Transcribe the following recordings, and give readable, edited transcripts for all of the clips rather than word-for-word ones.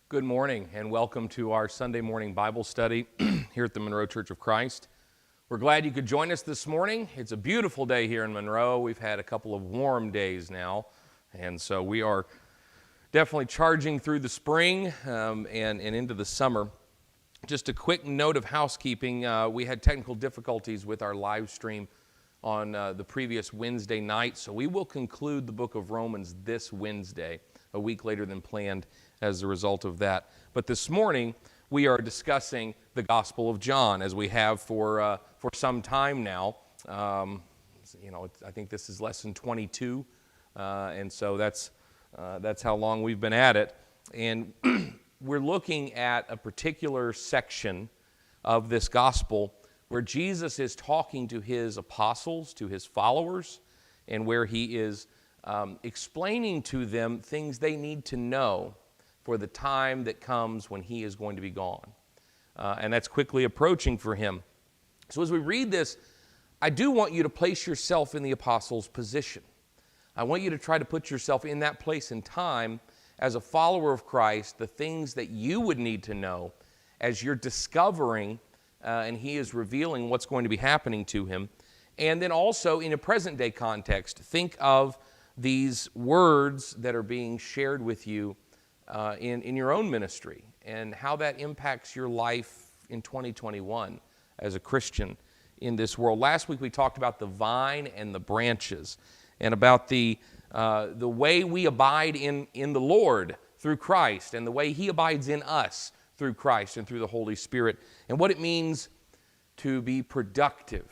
Good morning and welcome to our Sunday morning Bible study here at the Monroe Church of Christ. We're glad you could join us this morning. It's a beautiful day here in Monroe. We've had a couple of warm days now, and so we are definitely charging through the spring and into the summer. Just a quick note of housekeeping. We had technical difficulties with our live stream on the previous Wednesday night, so we will conclude the book of Romans this Wednesday, a week later than planned as a result of that. But this morning, we are discussing the Gospel of John, as we have for some time now. I think this is lesson 22, and so that's how long we've been at it. And we're looking at a particular section of this Gospel where Jesus is talking to his apostles, to his followers, and where he is explaining to them things they need to know for the time that comes when he is going to be gone. And that's quickly approaching for him. So as we read this, I do want you to place yourself in the apostles' position. I want you to try to put yourself in that place in time as a follower of Christ, the things that you would need to know as you're discovering and he is revealing what's going to be happening to him. And then also in a present day context, think of these words that are being shared with you in your own ministry and how that impacts your life in 2021 as a Christian in this world. Last week we talked about the vine and the branches and about the way we abide in the Lord through Christ and the way he abides in us through Christ and through the Holy Spirit and what it means to be productive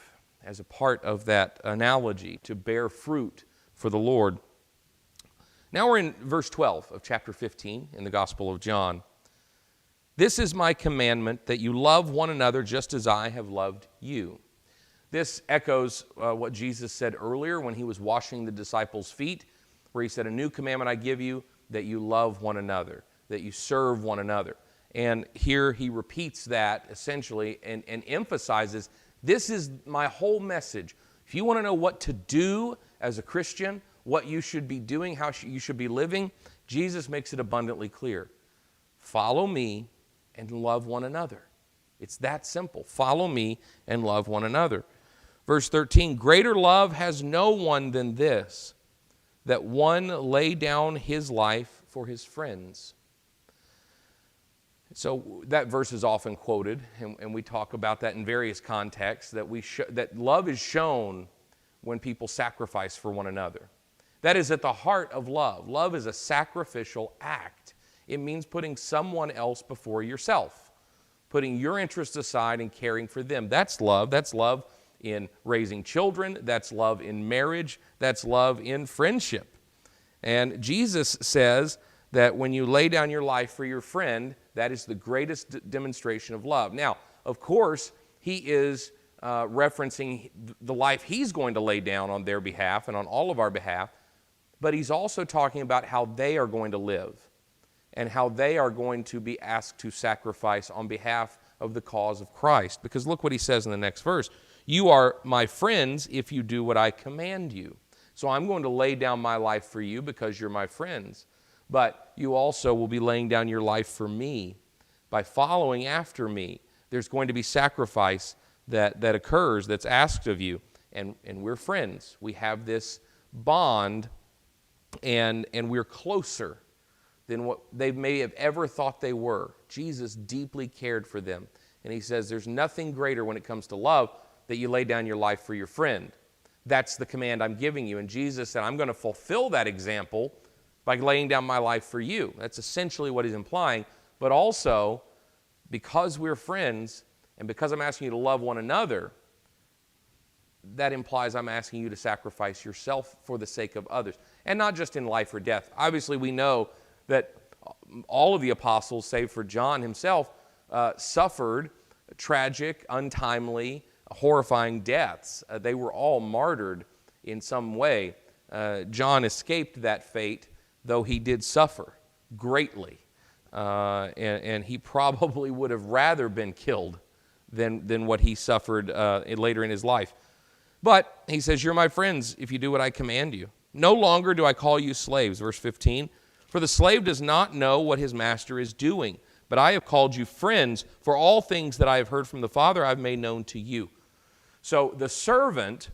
as a part of that analogy, to bear fruit for the Lord. Now we're in verse 12 of chapter 15 in the Gospel of John. This is my commandment, that you love one another just as I have loved you. This echoes what Jesus said earlier when he was washing the disciples' feet, where he said, a new commandment I give you, that you love one another, that you serve one another. And here he repeats that essentially and emphasizes, this is my whole message. If you want to know what to do as a Christian, what you should be doing, how you should be living, Jesus makes it abundantly clear. Follow me and love one another. It's that simple. Follow me and love one another. Verse 13, greater love has no one than this, that one lay down his life for his friends. So that verse is often quoted, and we talk about that in various contexts, that love is shown when people sacrifice for one another. That is at the heart of love. Love is a sacrificial act. It means putting someone else before yourself, putting your interests aside and caring for them. That's love. That's love in raising children. That's love in marriage. That's love in friendship. And Jesus says that when you lay down your life for your friend, that is the greatest demonstration of love. Now, of course, he is referencing the life he's going to lay down on their behalf and on all of our behalf, but he's also talking about how they are going to live and how they are going to be asked to sacrifice on behalf of the cause of Christ. Because look what he says in the next verse. You are my friends if you do what I command you. So I'm going to lay down my life for you because you're my friends. But you also will be laying down your life for me. By following after me, there's going to be sacrifice that occurs, that's asked of you. And we're friends. We have this bond, and we're closer than what they may have ever thought they were. Jesus deeply cared for them. And he says there's nothing greater when it comes to love that you lay down your life for your friend. That's the command I'm giving you. And Jesus said, I'm going to fulfill that example by laying down my life for you. That's essentially what he's implying. But also, because we're friends, and because I'm asking you to love one another, that implies I'm asking you to sacrifice yourself for the sake of others. And not just in life or death. Obviously, we know that all of the apostles, save for John himself, suffered tragic, untimely, horrifying deaths. They were all martyred in some way. John escaped that fate, though he did suffer greatly. And he probably would have rather been killed than what he suffered later in his life. But he says, you're my friends if you do what I command you. No longer do I call you slaves, verse 15, For the slave does not know what his master is doing, but I have called you friends, for all things that I have heard from the Father I've made known to you. So the servant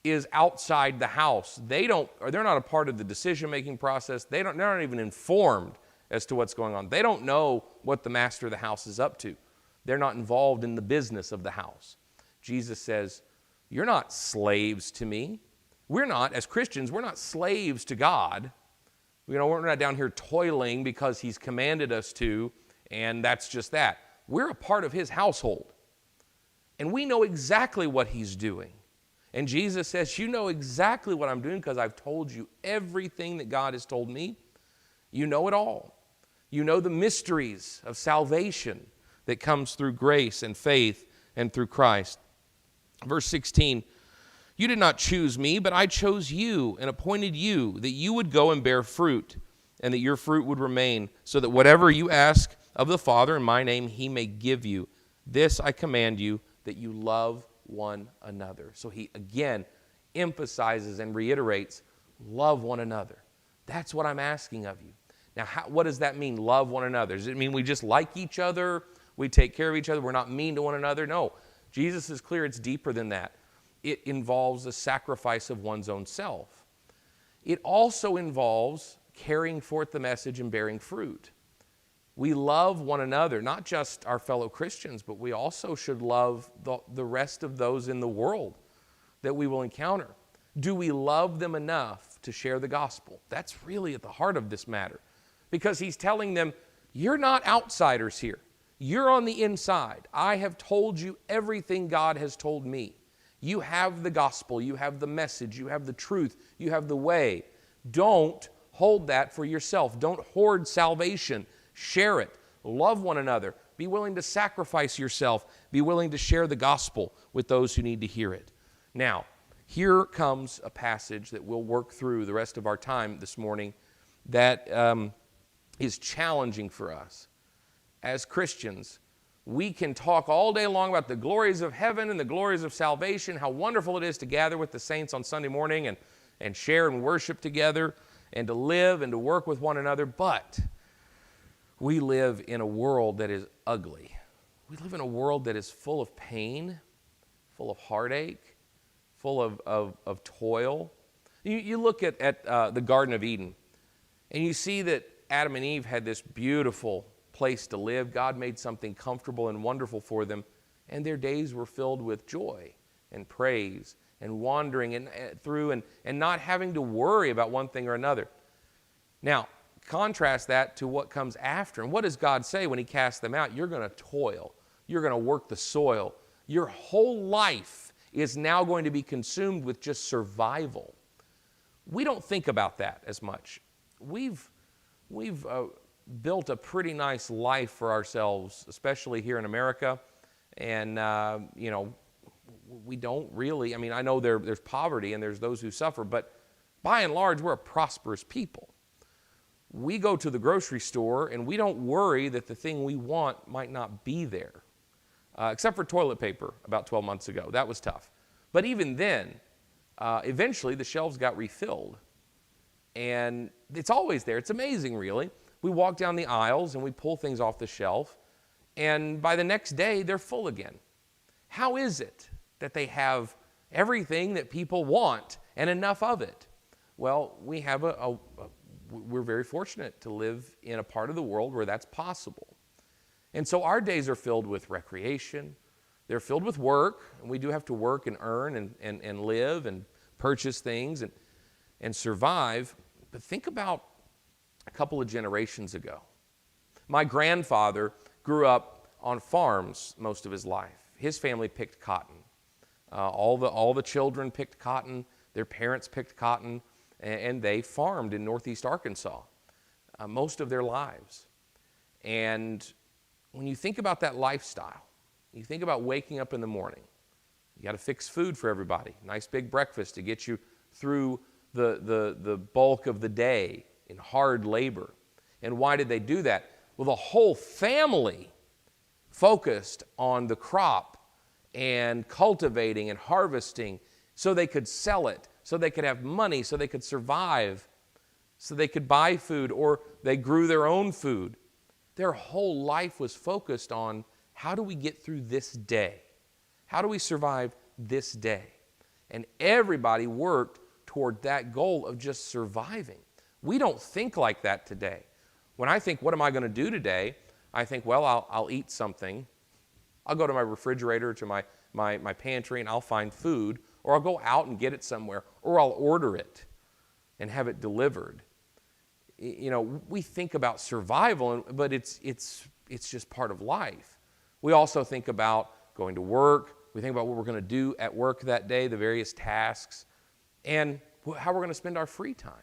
is outside the house. They're not a part of the decision-making process. They're not even informed as to what's going on. They don't know what the master of the house is up to. They're not involved in the business of the house. Jesus says, you're not slaves to me. We're not, as Christians, we're not slaves to God. We're not down here toiling because he's commanded us to, and that's just that. We're a part of his household. And we know exactly what he's doing. And Jesus says, you know exactly what I'm doing because I've told you everything that God has told me. You know it all. You know the mysteries of salvation that comes through grace and faith and through Christ. Verse 16, you did not choose me, but I chose you and appointed you that you would go and bear fruit and that your fruit would remain, so that whatever you ask of the Father in my name, he may give you. This I command you, that you love one another. So he again emphasizes and reiterates, love one another. That's what I'm asking of you. Now, what does that mean, love one another? Does it mean we just like each other, we take care of each other, we're not mean to one another? No, Jesus is clear it's deeper than that. It involves the sacrifice of one's own self. It also involves carrying forth the message and bearing fruit. We love one another, not just our fellow Christians, but we also should love the rest of those in the world that we will encounter. Do we love them enough to share the gospel? That's really at the heart of this matter. Because he's telling them, you're not outsiders here. You're on the inside. I have told you everything God has told me. You have the gospel. You have the message. You have the truth. You have the way. Don't hold that for yourself. Don't hoard salvation. Share it. Love one another. Be willing to sacrifice yourself. Be willing to share the gospel with those who need to hear it. Now, here comes a passage that we'll work through the rest of our time this morning that is challenging for us. As Christians, we can talk all day long about the glories of heaven and the glories of salvation, how wonderful it is to gather with the saints on Sunday morning and share and worship together and to live and to work with one another, but we live in a world that is ugly. We live in a world that is full of pain, full of heartache, full of toil. You look at the Garden of Eden, and you see that Adam and Eve had this beautiful place to live. God made something comfortable and wonderful for them, and their days were filled with joy and praise and wandering through and not having to worry about one thing or another. Now, contrast that to what comes after. And what does God say when he casts them out? You're going to toil. You're going to work the soil. Your whole life is now going to be consumed with just survival. We don't think about that as much. We've built a pretty nice life for ourselves, especially here in America. And, we don't really, I know there's poverty and there's those who suffer, but by and large, we're a prosperous people. We go to the grocery store and we don't worry that the thing we want might not be there, except for toilet paper about 12 months ago. That was tough. But even then, eventually the shelves got refilled. And it's always there. It's amazing, really. We walk down the aisles and we pull things off the shelf, and by the next day, they're full again. How is it that they have everything that people want and enough of it? Well, we have we're very fortunate to live in a part of the world where that's possible. And so our days are filled with recreation. They're filled with work, and we do have to work and earn and live and purchase things and survive. But think about a couple of generations ago. My grandfather grew up on farms most of his life. His family picked cotton. All the children picked cotton. Their parents picked cotton. And they farmed in northeast Arkansas most of their lives. And when you think about that lifestyle, you think about waking up in the morning. You got to fix food for everybody. Nice big breakfast to get you through the bulk of the day in hard labor. And why did they do that? Well, the whole family focused on the crop and cultivating and harvesting so they could sell it, so they could have money, so they could survive. so they could buy food, or they grew their own food. Their whole life was focused on, how do we get through this day? How do we survive this day? And everybody worked toward that goal of just surviving. We don't think like that today. When I think, what am I going to do today? I think, well, I'll eat something. I'll go to my refrigerator, to my pantry, and I'll find food. Or I'll go out and get it somewhere. Or I'll order it and have it delivered. You know, we think about survival, but it's just part of life. We also think about going to work. We think about what we're going to do at work that day, the various tasks, and how we're going to spend our free time.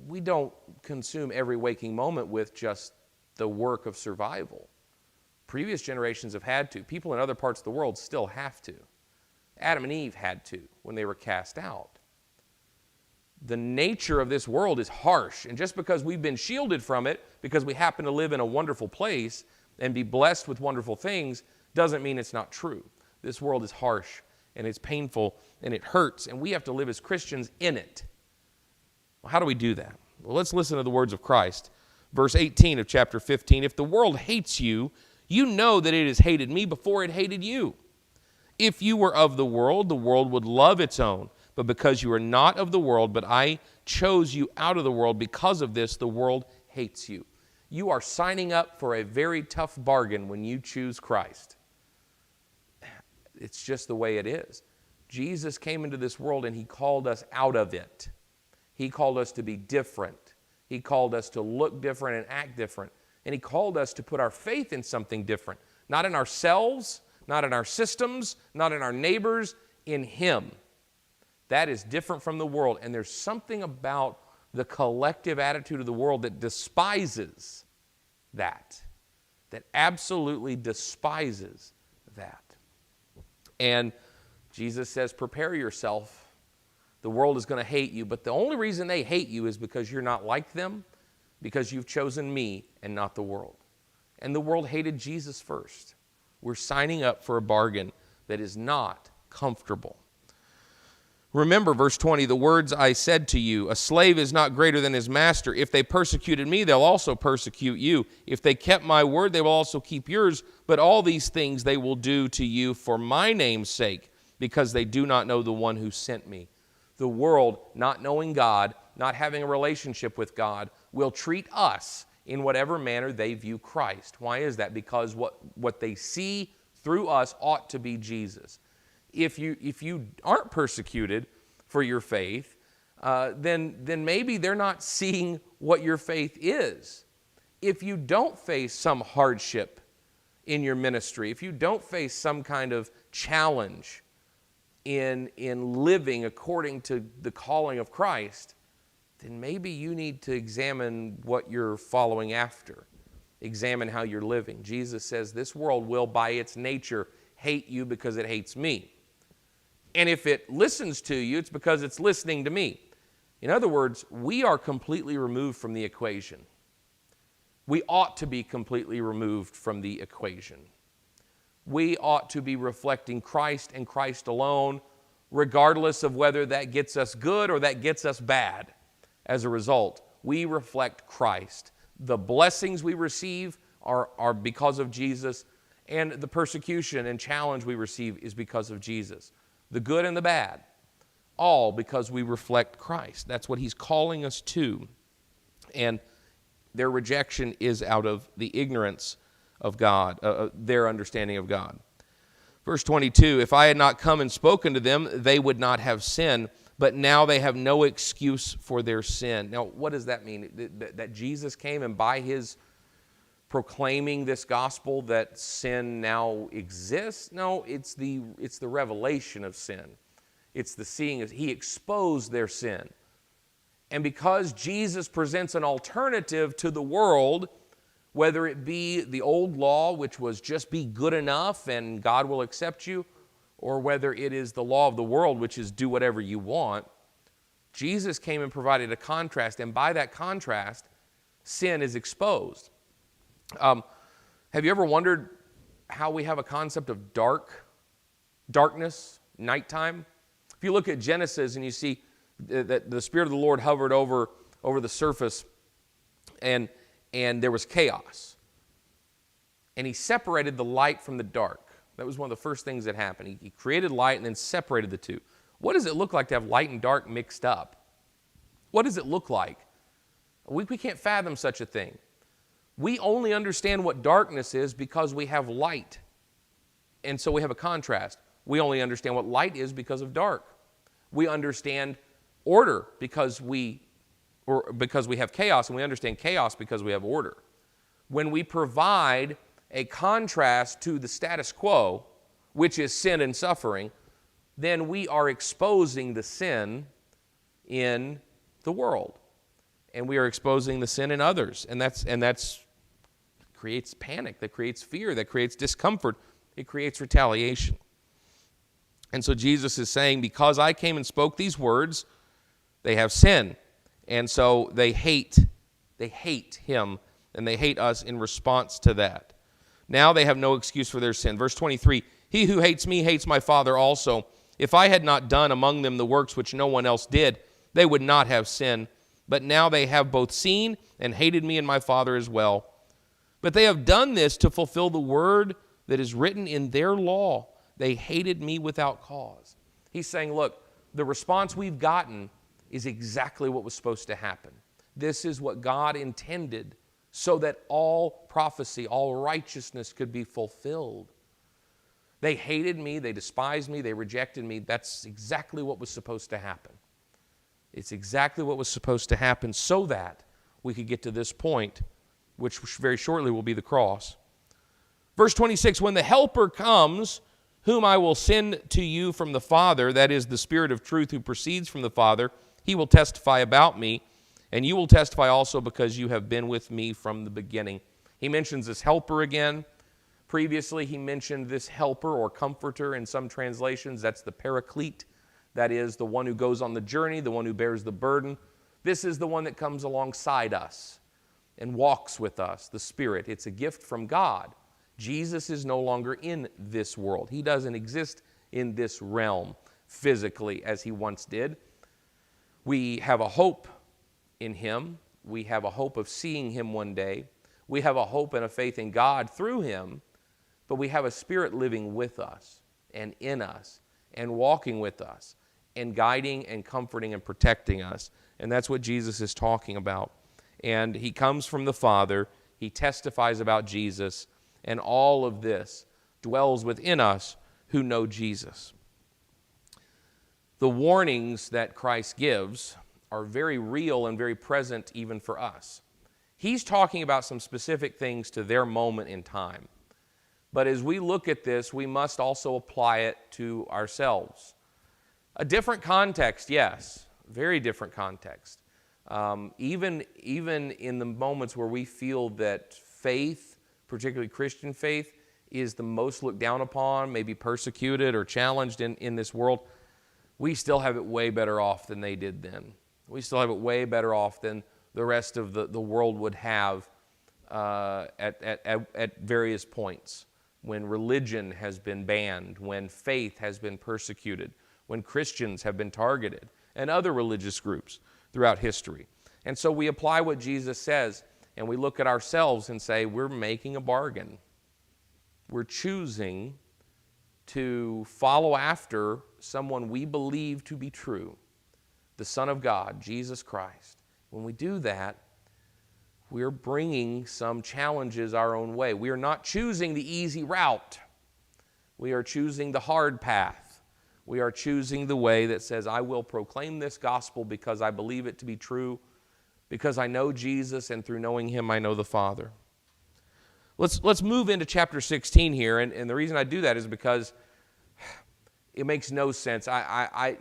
We don't consume every waking moment with just the work of survival. Previous generations have had to. People in other parts of the world still have to. Adam and Eve had to when they were cast out. The nature of this world is harsh, and just because we've been shielded from it, because we happen to live in a wonderful place and be blessed with wonderful things, doesn't mean it's not true. This world is harsh, and it's painful, and it hurts, and we have to live as Christians in it. Well, how do we do that? Well, let's listen to the words of Christ. Verse 18 of chapter 15, if the world hates you, you know that it has hated me before it hated you. If you were of the world would love its own. But because you are not of the world, but I chose you out of the world, because of this, the world hates you. You are signing up for a very tough bargain when you choose Christ. It's just the way it is. Jesus came into this world and he called us out of it. He called us to be different. He called us to look different and act different. And he called us to put our faith in something different. Not in ourselves, not in our systems, not in our neighbors, in him. That is different from the world. And there's something about the collective attitude of the world that despises that absolutely despises that. And Jesus says, prepare yourself. The world is going to hate you, but the only reason they hate you is because you're not like them, because you've chosen me and not the world. And the world hated Jesus first. We're signing up for a bargain that is not comfortable. Remember, verse 20, the words I said to you, a slave is not greater than his master. If they persecuted me, they'll also persecute you. If they kept my word, they will also keep yours. But all these things they will do to you for my name's sake, because they do not know the one who sent me. The world, not knowing God, not having a relationship with God, will treat us in whatever manner they view Christ. Why is that? Because what they see through us ought to be Jesus. If you aren't persecuted for your faith, then maybe they're not seeing what your faith is. If you don't face some hardship in your ministry, if you don't face some kind of challenge in living according to the calling of Christ, then maybe you need to examine what you're following after. Examine how you're living. Jesus says this world will, by its nature, hate you because it hates me. And if it listens to you, it's because it's listening to me. In other words, we are completely removed from the equation. We ought to be completely removed from the equation. We ought to be reflecting Christ and Christ alone, regardless of whether that gets us good or that gets us bad. As a result, we reflect Christ. The blessings we receive are because of Jesus, and the persecution and challenge we receive is because of Jesus. The good and the bad, all because we reflect Christ. That's what he's calling us to. And their rejection is out of the ignorance of God, their understanding of God. Verse 22, if I had not come and spoken to them, they would not have sin, but now they have no excuse for their sin. Now, what does that mean? That Jesus came and by his proclaiming this gospel that sin now exists? No, it's the revelation of sin. It's the seeing. He exposed their sin. And because Jesus presents an alternative to the world, whether it be the old law, which was just be good enough and God will accept you, or whether it is the law of the world, which is do whatever you want, Jesus came and provided a contrast, and by that contrast, sin is exposed. Have you ever wondered how we have a concept of darkness, nighttime? If you look at Genesis and you see that the Spirit of the Lord hovered over the surface, and there was chaos. And he separated the light from the dark. That was one of the first things that happened. He created light and then separated the two. What does it look like to have light and dark mixed up? What does it look like? We can't fathom such a thing. We only understand what darkness is because we have light. And so we have a contrast. We only understand what light is because of dark. We understand order because we have chaos, and we understand chaos because we have order. When we provide a contrast to the status quo, which is sin and suffering, then we are exposing the sin in the world. And we are exposing the sin in others. And that's creates panic, that creates fear, that creates discomfort, it creates retaliation. And so Jesus is saying, because I came and spoke these words, they have sin. And so they hate him, and they hate us in response to that. Now they have no excuse for their sin. Verse 23, he who hates me hates my Father also. If I had not done among them the works which no one else did, they would not have sin. But now they have both seen and hated me and my Father as well. But they have done this to fulfill the word that is written in their law. They hated me without cause. He's saying, look, the response we've gotten is exactly what was supposed to happen. This is what God intended so that all prophecy, all righteousness could be fulfilled. They hated me, they despised me, they rejected me. That's exactly what was supposed to happen. It's exactly what was supposed to happen so that we could get to this point, which very shortly will be the cross. Verse 26, when the Helper comes, whom I will send to you from the Father, that is the Spirit of truth who proceeds from the Father, he will testify about me, and you will testify also because you have been with me from the beginning. He mentions this Helper again. Previously, he mentioned this Helper or Comforter in some translations. That's the Paraclete. That is the one who goes on the journey, the one who bears the burden. This is the one that comes alongside us and walks with us, the Spirit. It's a gift from God. Jesus is no longer in this world. He doesn't exist in this realm physically as he once did. We have a hope in him. We have a hope of seeing him one day. We have a hope and a faith in God through him, but we have a Spirit living with us and in us and walking with us and guiding and comforting and protecting us. And that's what Jesus is talking about. And he comes from the Father. He testifies about Jesus. And all of this dwells within us who know Jesus. The warnings that Christ gives are very real and very present even for us. He's talking about some specific things to their moment in time. But as we look at this, we must also apply it to ourselves. A different context, yes, very different context. Even in the moments where we feel that faith, particularly Christian faith, is the most looked down upon, maybe persecuted or challenged in this world, we still have it way better off than they did then. We still have it way better off than the rest of the world would have at various points, when religion has been banned, when faith has been persecuted, when Christians have been targeted, and other religious groups throughout history. And so we apply what Jesus says, and we look at ourselves and say, we're making a bargain. We're choosing to follow after someone we believe to be true, the Son of God, Jesus Christ. When we do that, we're bringing some challenges our own way. We are not choosing the easy route. We are choosing the hard path. We are choosing the way that says, I will proclaim this gospel because I believe it to be true, because I know Jesus, and through knowing him, I know the Father. Let's move into chapter 16 here, and the reason I do that is because it makes no sense.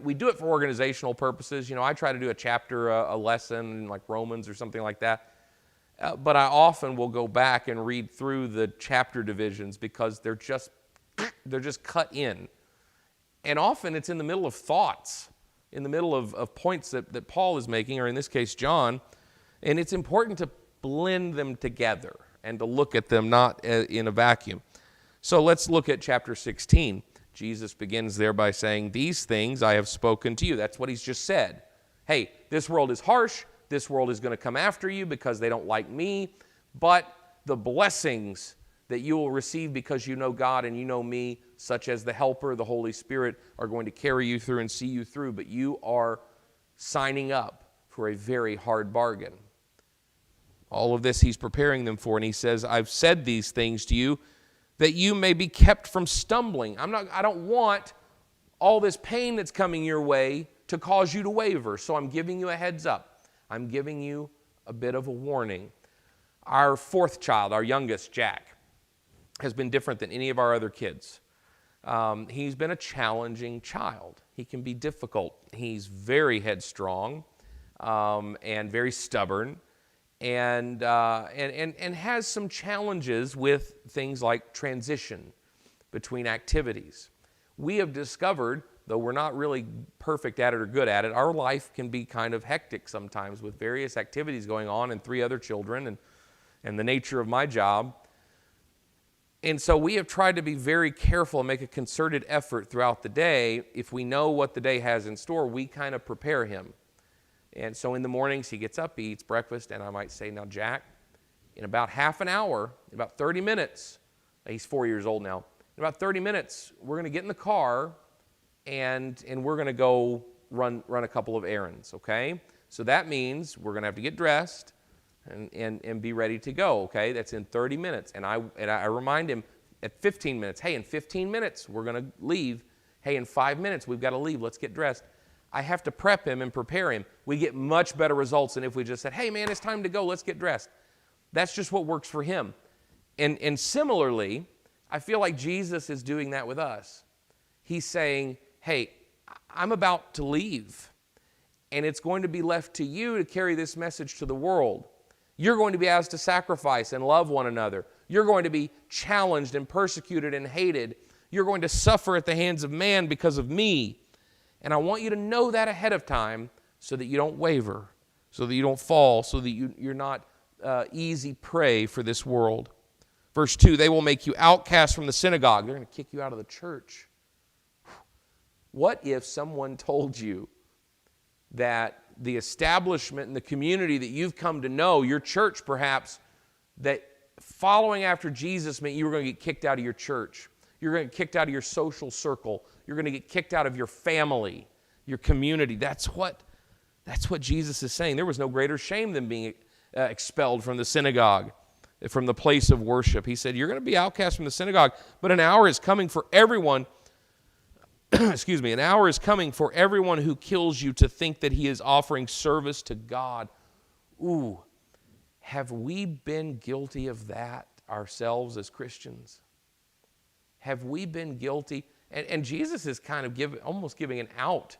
We do it for organizational purposes. You know, I try to do a chapter, a lesson, like Romans or something like that. But I often will go back and read through the chapter divisions because they're just cut in. And often it's in the middle of thoughts, in the middle of points that Paul is making, or in this case, John. And it's important to blend them together and to look at them not in a vacuum. So let's look at chapter 16. Jesus begins there by saying, these things I have spoken to you. That's what he's just said. Hey, this world is harsh. This world is going to come after you because they don't like me. But the blessings that you will receive because you know God and you know me, such as the Helper, the Holy Spirit, are going to carry you through and see you through. But you are signing up for a very hard bargain. All of this he's preparing them for, and he says, I've said these things to you that you may be kept from stumbling. I don't want all this pain that's coming your way to cause you to waver, so I'm giving you a heads up. I'm giving you a bit of a warning. Our fourth child, our youngest, Jack, has been different than any of our other kids. He's been a challenging child. He can be difficult. He's very headstrong and very stubborn, and has some challenges with things like transition between activities. We have discovered, though we're not really perfect at it or good at it, our life can be kind of hectic sometimes with various activities going on and 3 other children and the nature of my job. And so we have tried to be very careful and make a concerted effort throughout the day. If we know what the day has in store, we kind of prepare him. And so in the mornings, he gets up, he eats breakfast, and I might say, now, Jack, in about half an hour, about 30 minutes, he's 4 years old now, in about 30 minutes, we're going to get in the car, and we're going to go run a couple of errands, okay? So that means we're going to have to get dressed and be ready to go, okay? That's in 30 minutes. And I remind him at 15 minutes, hey, in 15 minutes, we're going to leave. Hey, in 5 minutes, we've got to leave. Let's get dressed. I have to prep him and prepare him. We get much better results than if we just said, hey, man, it's time to go. Let's get dressed. That's just what works for him. And similarly, I feel like Jesus is doing that with us. He's saying, hey, I'm about to leave, and it's going to be left to you to carry this message to the world. You're going to be asked to sacrifice and love one another. You're going to be challenged and persecuted and hated. You're going to suffer at the hands of man because of me. And I want you to know that ahead of time so that you don't waver, so that you don't fall, so that you're not easy prey for this world. Verse 2, they will make you outcast from the synagogue. They're going to kick you out of the church. What if someone told you that the establishment and the community that you've come to know, your church perhaps, that following after Jesus meant you were going to get kicked out of your church? You're going to get kicked out of your social circle. You're going to get kicked out of your family, your community. That's what Jesus is saying. There was no greater shame than being expelled from the synagogue, from the place of worship. He said, you're going to be outcast from the synagogue, but an hour is coming for everyone, an hour is coming for everyone who kills you to think that he is offering service to God. Ooh, have we been guilty of that ourselves as Christians? Have we been guilty? And Jesus is kind of almost giving an out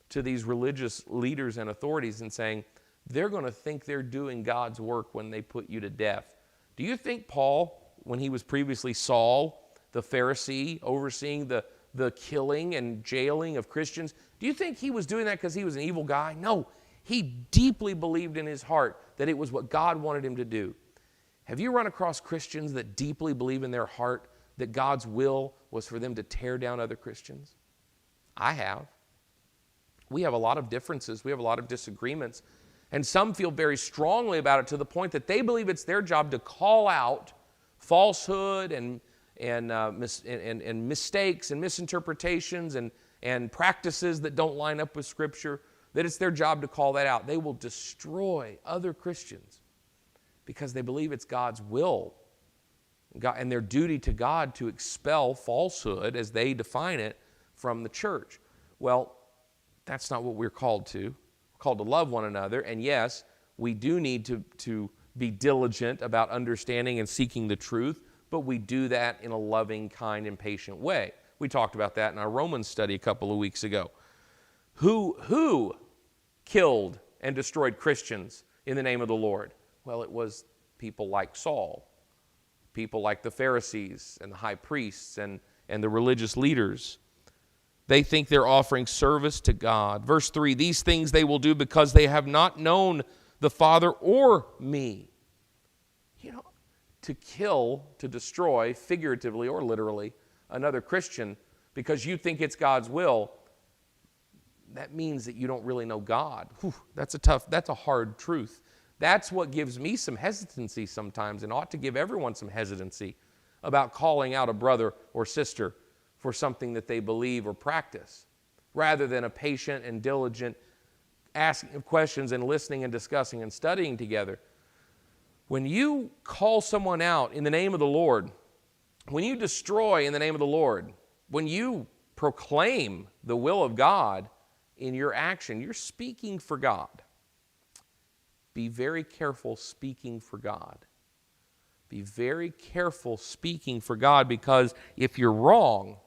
to these religious leaders and authorities and saying, they're going to think they're doing God's work when they put you to death. Do you think Paul, when he was previously Saul, the Pharisee, overseeing the killing and jailing of Christians, do you think he was doing that because he was an evil guy? No, he deeply believed in his heart that it was what God wanted him to do. Have you run across Christians that deeply believe in their heart that God's will was for them to tear down other Christians? I have. We have a lot of differences. We have a lot of disagreements. And some feel very strongly about it to the point that they believe it's their job to call out falsehood and mistakes and misinterpretations and practices that don't line up with Scripture, that it's their job to call that out. They will destroy other Christians because they believe it's God's will and their duty to God to expel falsehood, as they define it, from the church. Well, that's not what we're called to. We're called to love one another, and yes, we do need to be diligent about understanding and seeking the truth, but we do that in a loving, kind, and patient way. We talked about that in our Romans study a couple of weeks ago. Who killed and destroyed Christians in the name of the Lord? Well, it was people like Saul, people like the Pharisees and the high priests and the religious leaders. They think they're offering service to God. Verse 3, these things they will do because they have not known the Father or me. You know, to kill, to destroy, figuratively or literally, another Christian because you think it's God's will, that means that you don't really know God. Whew, that's a hard truth. That's what gives me some hesitancy sometimes, and ought to give everyone some hesitancy about calling out a brother or sister for something that they believe or practice, rather than a patient and diligent asking of questions and listening and discussing and studying together. When you call someone out in the name of the Lord, when you destroy in the name of the Lord, when you proclaim the will of God in your action, you're speaking for God. Be very careful speaking for God. Be very careful speaking for God, because if you're wrong,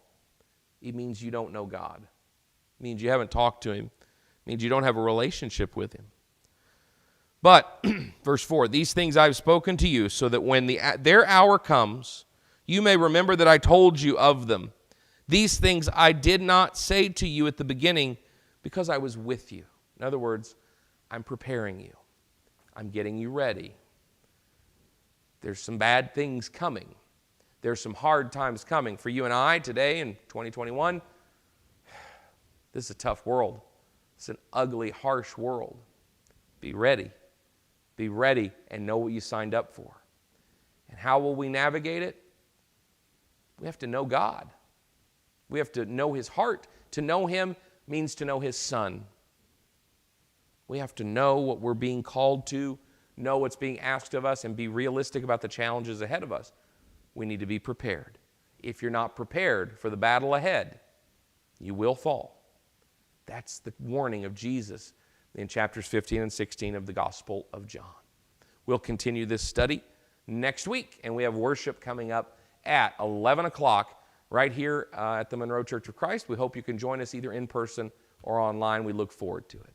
it means you don't know God. It means you haven't talked to Him. It means you don't have a relationship with Him. But, verse 4, these things I've spoken to you, so that when their hour comes, you may remember that I told you of them. These things I did not say to you at the beginning, because I was with you. In other words, I'm preparing you. I'm getting you ready. There's some bad things coming. There's some hard times coming for you and I today in 2021. This is a tough world. It's an ugly, harsh world. Be ready. Be ready and know what you signed up for. And how will we navigate it? We have to know God. We have to know His heart. To know Him means to know His Son. We have to know what we're being called to, know what's being asked of us, and be realistic about the challenges ahead of us. We need to be prepared. If you're not prepared for the battle ahead, you will fall. That's the warning of Jesus in chapters 15 and 16 of the Gospel of John. We'll continue this study next week, and we have worship coming up at 11 o'clock right here at the Monroe Church of Christ. We hope you can join us either in person or online. We look forward to it.